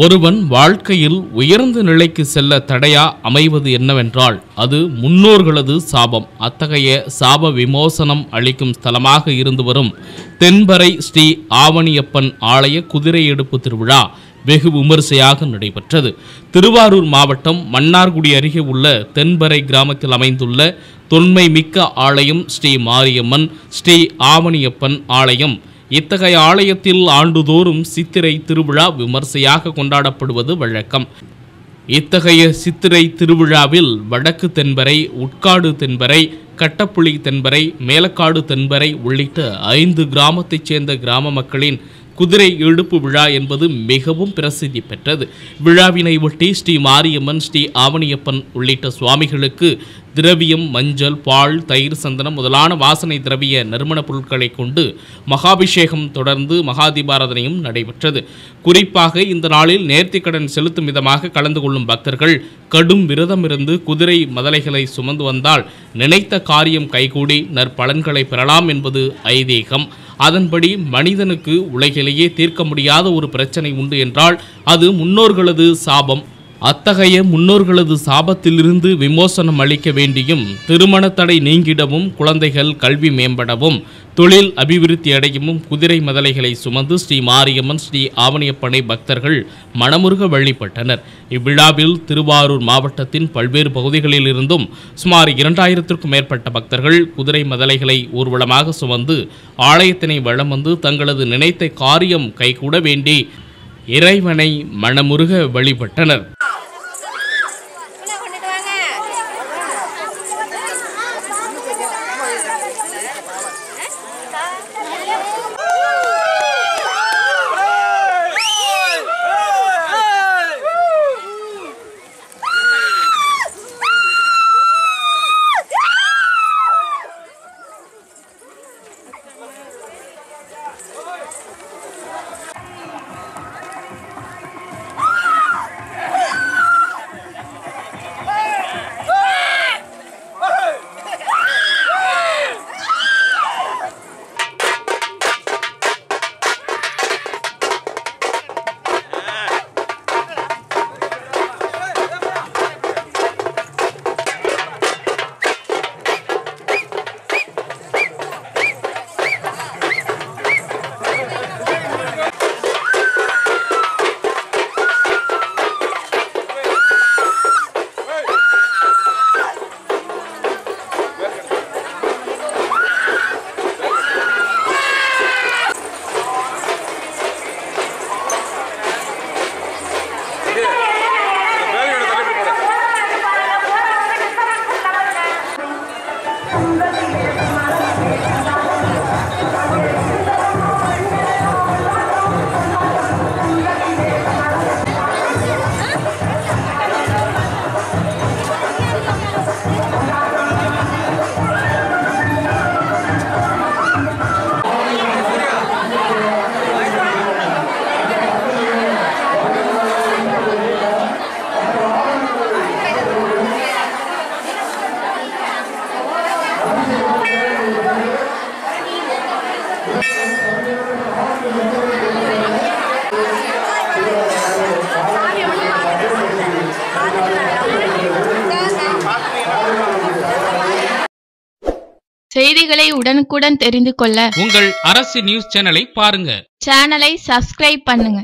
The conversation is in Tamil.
ஒருவன் வாழ்க்கையில் உயர்ந்த நிலைக்கு செல்ல தடையா அமைவது என்னவென்றால் அது முன்னோர்களது சாபம். அத்தகைய சாப விமோசனம் அளிக்கும் ஸ்தலமாக இருந்து வரும் தென்பரை ஸ்ரீ ஆவணியப்பன் ஆலய குதிரை எடுப்பு திருவிழா வெகு விமரிசையாக நடைபெற்றது. திருவாரூர் மாவட்டம் மன்னார்குடி அருகே உள்ள தென்பரை கிராமத்தில் அமைந்துள்ள தொன்மை மிக்க ஆலயம் ஸ்ரீ மாரியம்மன் ஸ்ரீ ஆவணியப்பன் ஆலயம். இத்தகைய ஆலயத்தில் ஆண்டுதோறும் சித்திரை திருவிழா விமர்சையாக கொண்டாடப்படுவது வழக்கம். இத்தகைய சித்திரை திருவிழாவில் வடக்கு தென்பரை, உட்காடு தென்பரை, கட்டப்புளி தென்பரை, மேலக்காடு தென்பரை உள்ளிட்ட 5 கிராமத்தைச் சேர்ந்த கிராம மக்களின் குதிரை எடுப்பு விழா என்பது மிகவும் பிரசித்தி பெற்றது. விழாவினை ஒட்டி ஸ்ரீ மாரியம்மன், ஸ்ரீ ஆவணியப்பன் உள்ளிட்ட சுவாமிகளுக்கு திரவியம், மஞ்சள், பால், தயிர், சந்தனம் முதலான வாசனை திரவிய நறுமண பொருட்களை கொண்டு மகாபிஷேகம் தொடர்ந்து மகாதீபாராதனையும் நடைபெற்றது. குறிப்பாக இந்த நாளில் நேர்த்திக்கடன் செலுத்தும் விதமாக கலந்து கொள்ளும் பக்தர்கள் கடும் விரதம் இருந்து குதிரை மதலைகளை சுமந்து வந்தால் நினைத்த காரியம் கைகூடி நற்பலன்களை பெறலாம் என்பது ஐதீகம். அதன்படி மனிதனுக்கு உலகிலேயே தீர்க்க முடியாத ஒரு பிரச்சனை உண்டு என்றால் அது முன்னோர்களது சாபம். அத்தகைய முன்னோர்களது சாபத்திலிருந்து விமோசனம் அளிக்க வேண்டியும், திருமண தடை நீங்கிடவும், குழந்தைகள் கல்வி மேம்படவும், தொழில் அபிவிருத்தி அடையவும் குதிரை மதலைகளை சுமந்து ஸ்ரீ மாரியம்மன், ஸ்ரீ ஆவணியப்பனை பக்தர்கள் மனமுருக வழிபட்டனர். இவ்விழாவில் திருவாரூர் மாவட்டத்தின் பல்வேறு பகுதிகளில் இருந்தும் சுமார் 2000க்கும் மேற்பட்ட பக்தர்கள் குதிரை மதலைகளை ஊர்வலமாக சுமந்து ஆலயத்தினை வலம் வந்து தங்களது நினைத்த காரியம் கைகூட வேண்டி இறைவனை மனமுருக வழிபட்டனர். செய்திகளை உடனுக்குடன் தெரிந்து கொள்ள உங்கள் அரசு நியூஸ் சேனலை பாருங்க. சேனலை சப்ஸ்கிரைப் பண்ணுங்க.